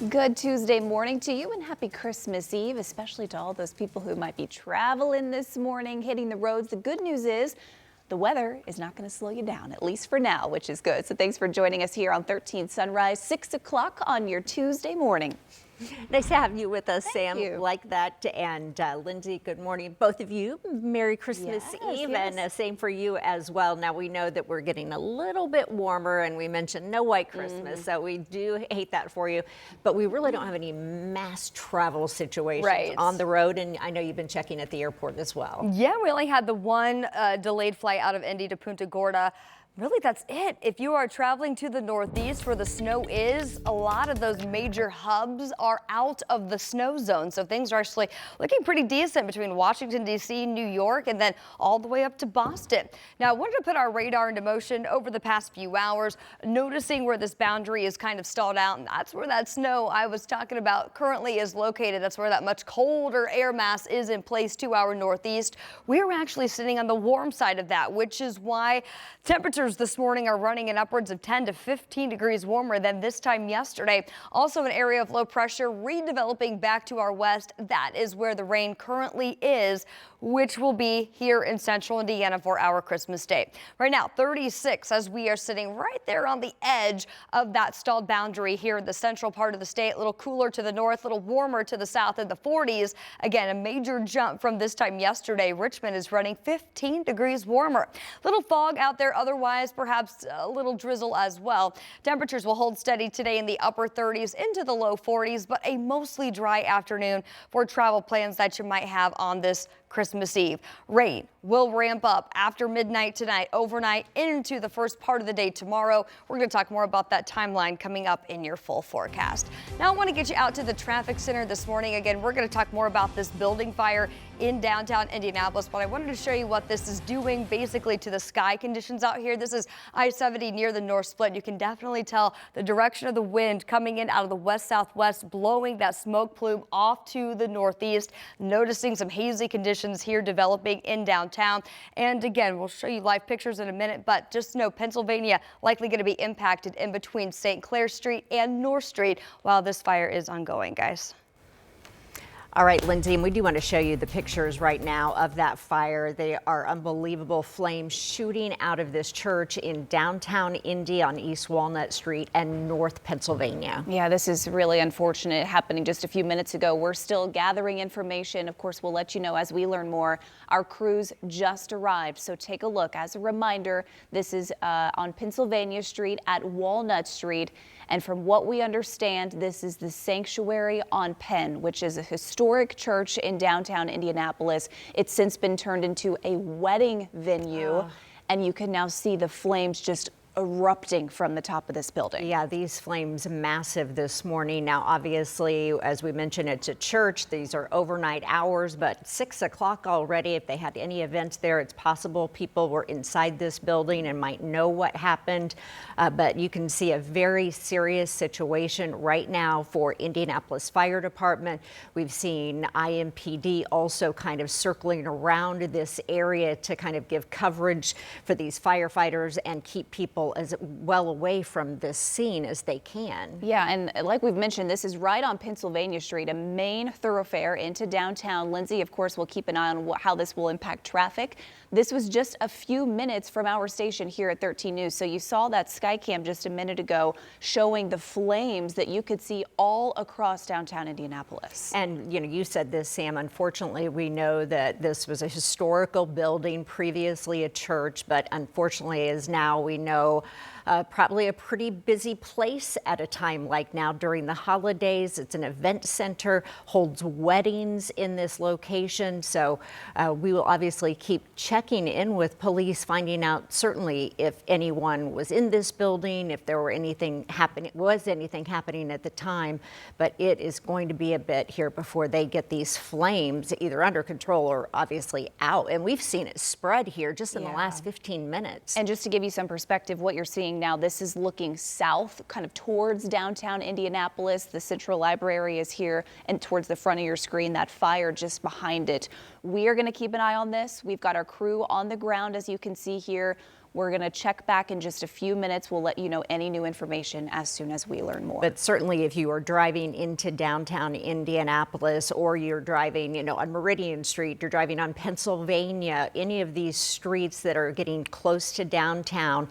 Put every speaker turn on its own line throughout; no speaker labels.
Good Tuesday morning to you and happy Christmas Eve, especially to all those people who might be traveling this morning, hitting the roads. The good news is the weather is not going to slow you down, at least for now, which is good. So thanks for joining us here on 13 Sunrise, 6 o'clock on your Tuesday morning.
Nice to have you with us, Sam.
You.
Like that. And Lindsay, good morning. Both of you, Merry Christmas Eve.
Yes.
And same for you as well. Now, we know that we're getting a little bit warmer, and we mentioned no white Christmas, so we do hate that for you. But we really don't have any mass travel situations on the road, and I know you've been checking at the airport as well.
Yeah, we only had the one delayed flight out of Indy to Punta Gorda. Really, that's it. If you are traveling to the Northeast where the snow is, a lot of those major hubs are out of the snow zone. So things are actually looking pretty decent between Washington, D.C., New York, and then all the way up to Boston. Now, I wanted to put our radar into motion over the past few hours, noticing where this boundary is kind of stalled out. And that's where that snow I was talking about currently is located. That's where that much colder air mass is in place to our Northeast. We're actually sitting on the warm side of that, which is why temperatures this morning are running in upwards of 10 to 15 degrees warmer than this time yesterday. Also, an area of low pressure redeveloping back to our west. That is where the rain currently is, which will be here in central Indiana for our Christmas day. Right now, 36 as we are sitting right there on the edge of that stalled boundary here in the central part of the state. A little cooler to the north, a little warmer to the south in the 40s. Again, a major jump from this time yesterday. Richmond is running 15 degrees warmer. Little fog out there otherwise, perhaps a little drizzle as well. Temperatures will hold steady today in the upper 30s into the low 40s, but a mostly dry afternoon for travel plans that you might have on this Christmas Eve. Rain will ramp up after midnight tonight, overnight into the first part of the day tomorrow. We're going to talk more about that timeline coming up in your full forecast. Now I want to get you out to the traffic center this morning. Again, we're going to talk more about this building fire in downtown Indianapolis, but I wanted to show you what this is doing basically to the sky conditions out here. This is I-70 near the North Split. You can definitely tell the direction of the wind coming in out of the west-southwest, blowing that smoke plume off to the northeast. Noticing some hazy conditions here developing in downtown. And again, we'll show you live pictures in a minute, but just know Pennsylvania likely going to be impacted in between St. Clair Street and North Street while this fire is ongoing, guys.
All right, Lindsay, and we do want to show you the pictures right now of that fire. They are unbelievable flames shooting out of this church in downtown Indy on East Walnut Street and North Pennsylvania.
Yeah, this is really unfortunate, happening just a few minutes ago. We're still gathering information. Of course, we'll let you know as we learn more. Our crews just arrived, so take a look. As a reminder, this is on Pennsylvania Street at Walnut Street. And from what we understand, this is the Sanctuary on Penn, which is a historic church in downtown Indianapolis. It's since been turned into a wedding venue, and you can now see the flames just erupting from the top of this building.
Yeah, these flames massive this morning. Now, obviously, as we mentioned, it's a church. These are overnight hours, but 6 o'clock already. If they had any events there, it's possible people were inside this building and might know what happened. But you can see a very serious situation right now for Indianapolis Fire Department. We've seen IMPD also kind of circling around this area to kind of give coverage for these firefighters and keep people as well away from this scene as they can.
Yeah, and like we've mentioned, this is right on Pennsylvania Street, a main thoroughfare into downtown. Lindsay, of course, will keep an eye on how this will impact traffic. This was just a few minutes from our station here at 13 News. So you saw that sky cam just a minute ago showing the flames that you could see all across downtown Indianapolis.
And, you know, you said this, Sam, unfortunately, we know that this was a historical building, previously a church, but unfortunately, as now we know, probably a pretty busy place at a time like now during the holidays. It's an event center, holds weddings in this location. So we will obviously keep checking in with police, finding out certainly if anyone was in this building, if there were anything happening, at the time. But it is going to be a bit here before they get these flames either under control or obviously out. And we've seen it spread here just in the last 15 minutes.
And just to give you some perspective, what you're seeing now, this is looking south, kind of towards downtown Indianapolis. The Central Library is here, and towards the front of your screen, that fire just behind it. We are going to keep an eye on this. We've got our crew on the ground, as you can see here. We're going to check back in just a few minutes. We'll let you know any new information as soon as we learn more.
But certainly if you are driving into downtown Indianapolis, or you're driving, on Meridian Street, you're driving on Pennsylvania, any of these streets that are getting close to downtown,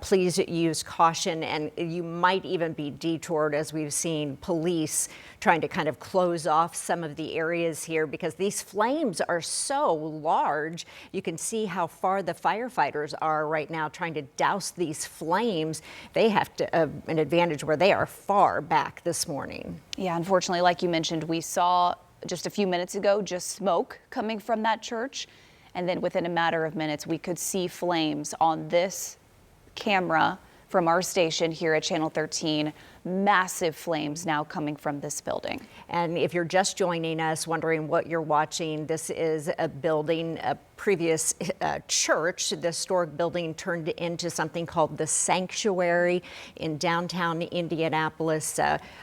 please use caution, and you might even be detoured, as we've seen police trying to kind of close off some of the areas here because these flames are so large. You can see how far the firefighters are right now trying to douse these flames. They have an advantage where they are far back this morning.
Yeah, unfortunately, like you mentioned, we saw just a few minutes ago just smoke coming from that church. And then within a matter of minutes, we could see flames on this camera from our station here at Channel 13. Massive flames now coming from this building.
And if you're just joining us, wondering what you're watching, this is a building, a previous church. The historic building turned into something called the Sanctuary in downtown Indianapolis.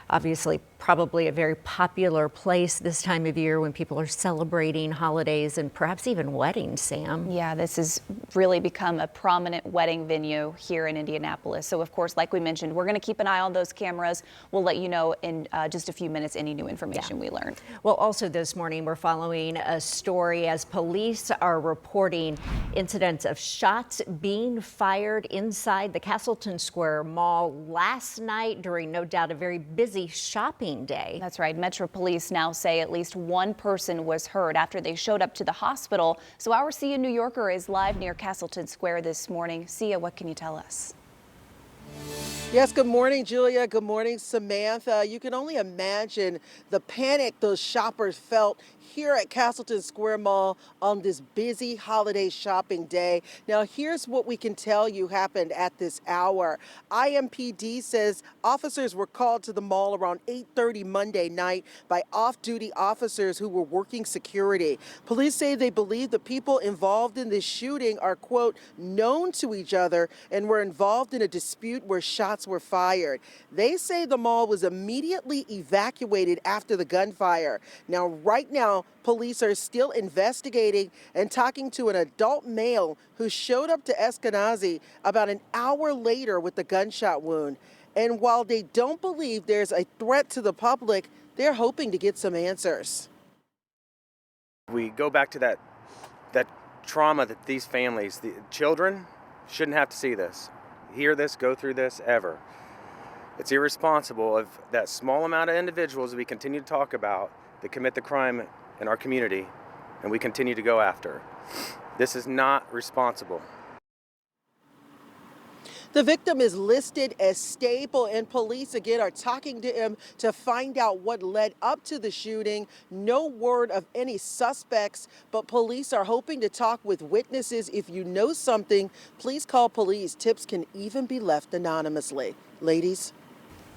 Obviously, probably a very popular place this time of year when people are celebrating holidays and perhaps even weddings, Sam.
Yeah, this has really become a prominent wedding venue here in Indianapolis. So, of course, like we mentioned, we're going to keep an eye on those cameras. We'll let you know in just a few minutes any new information we learn.
Well, also this morning, we're following a story as police are reporting incidents of shots being fired inside the Castleton Square Mall last night during no doubt a very busy shopping day.
That's right. Metro Police now say at least one person was hurt after they showed up to the hospital. So our Sia New Yorker is live near Castleton Square this morning. Sia, what can you tell us?
Yes, good morning, Julia. Good morning, Samantha. You can only imagine the panic those shoppers felt here at Castleton Square Mall on this busy holiday shopping day. Now, here's what we can tell you happened at this hour. IMPD says officers were called to the mall around 8:30 Monday night by off-duty officers who were working security. Police say they believe the people involved in this shooting are, quote, known to each other and were involved in a dispute where shots were fired. They say the mall was immediately evacuated after the gunfire. Now, right now, police are still investigating and talking to an adult male who showed up to Eskenazi about an hour later with a gunshot wound. And while they don't believe there's a threat to the public, they're hoping to get some answers.
We go back to that trauma that these families, the children, shouldn't have to see this, hear this, go through this ever. It's irresponsible of that small amount of individuals that we continue to talk about that commit the crime in our community and we continue to go after. This is not responsible.
The victim is listed as stable, and police again are talking to him to find out what led up to the shooting. No word of any suspects, but police are hoping to talk with witnesses. If you know something, please call police. Tips can even be left anonymously. Ladies.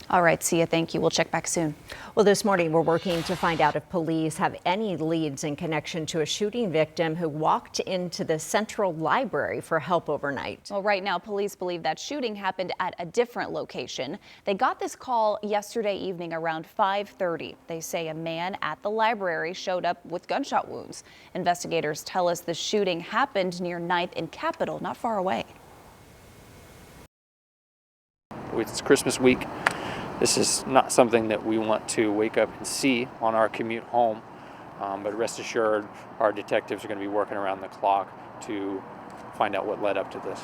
All right, Sia, thank you. We'll check back soon.
Well, this morning we're working to find out if police have any leads in connection to a shooting victim who walked into the Central Library for help overnight.
Well, right now, police believe that shooting happened at a different location. They got this call yesterday evening around 5:30. They say a man at the library showed up with gunshot wounds. Investigators tell us the shooting happened near 9th and Capitol, not far away.
It's Christmas week. This is not something that we want to wake up and see on our commute home, but rest assured our detectives are going to be working around the clock to find out what led up to this.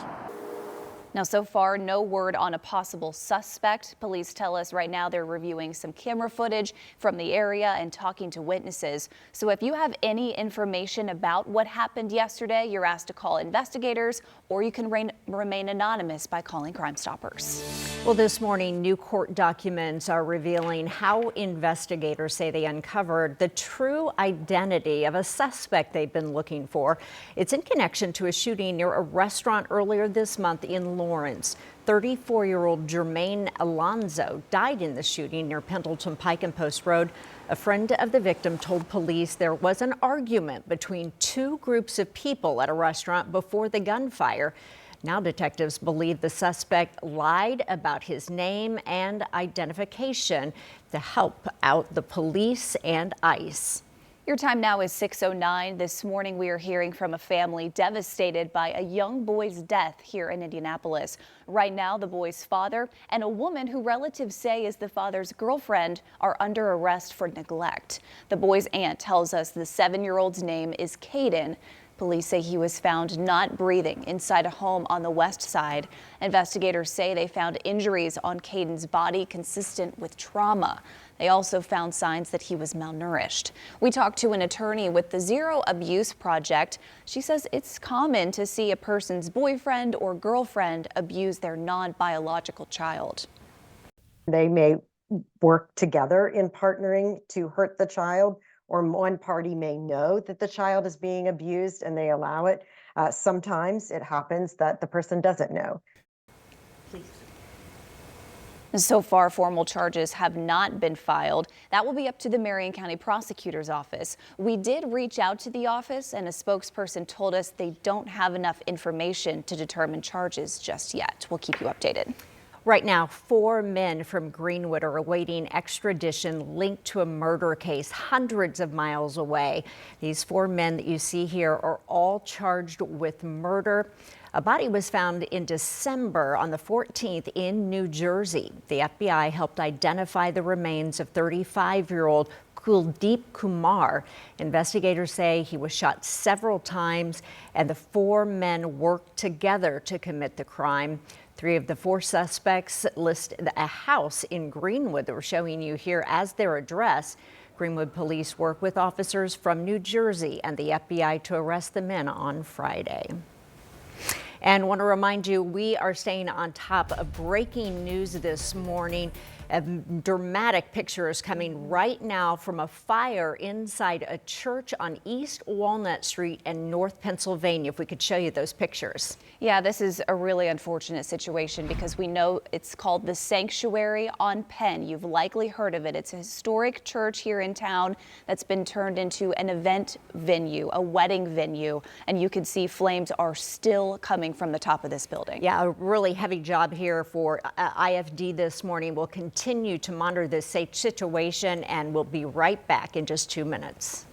Now, so far, no word on a possible suspect. Police tell us right now they're reviewing some camera footage from the area and talking to witnesses. So if you have any information about what happened yesterday, you're asked to call investigators, or you can remain anonymous by calling Crime Stoppers.
Well, this morning, new court documents are revealing how investigators say they uncovered the true identity of a suspect they've been looking for. It's in connection to a shooting near a restaurant earlier this month in Lawrence. 34-year-old Jermaine Alonzo died in the shooting near Pendleton Pike and Post Road. A friend of the victim told police there was an argument between two groups of people at a restaurant before the gunfire. Now detectives believe the suspect lied about his name and identification to help out the police and ICE.
Your time now is 6:09. This morning we are hearing from a family devastated by a young boy's death here in Indianapolis. Right now the boy's father and a woman who relatives say is the father's girlfriend are under arrest for neglect. The boy's aunt tells us the 7-year-old's name is Caden. Police say he was found not breathing inside a home on the west side. Investigators say they found injuries on Caden's body consistent with trauma. They also found signs that he was malnourished. We talked to an attorney with the Zero Abuse Project. She says it's common to see a person's boyfriend or girlfriend abuse their non-biological child.
They may work together in partnering to hurt the child, or one party may know that the child is being abused and they allow it. Sometimes it happens that the person doesn't know.
So far, formal charges have not been filed. That will be up to the Marion County Prosecutor's Office. We did reach out to the office, and a spokesperson told us they don't have enough information to determine charges just yet. We'll keep you updated.
Right now, 4 men from Greenwood are awaiting extradition linked to a murder case hundreds of miles away. These 4 men that you see here are all charged with murder. A body was found in December on the 14th in New Jersey. The FBI helped identify the remains of 35-year-old Kuldeep Kumar. Investigators say he was shot several times, and the 4 men worked together to commit the crime. 3 of the 4 suspects list a house in Greenwood that we're showing you here as their address. Greenwood police work with officers from New Jersey and the FBI to arrest the men on Friday. And want to remind you, we are staying on top of breaking news this morning. Dramatic pictures coming right now from a fire inside a church on East Walnut Street in North Pennsylvania. If we could show you those pictures.
Yeah, this is a really unfortunate situation because we know it's called the Sanctuary on Penn. You've likely heard of it. It's a historic church here in town that's been turned into an event venue, a wedding venue, and you can see flames are still coming from the top of this building.
Yeah, a really heavy job here for IFD this morning. We'll continue to monitor this situation, and we'll be right back in just 2 minutes.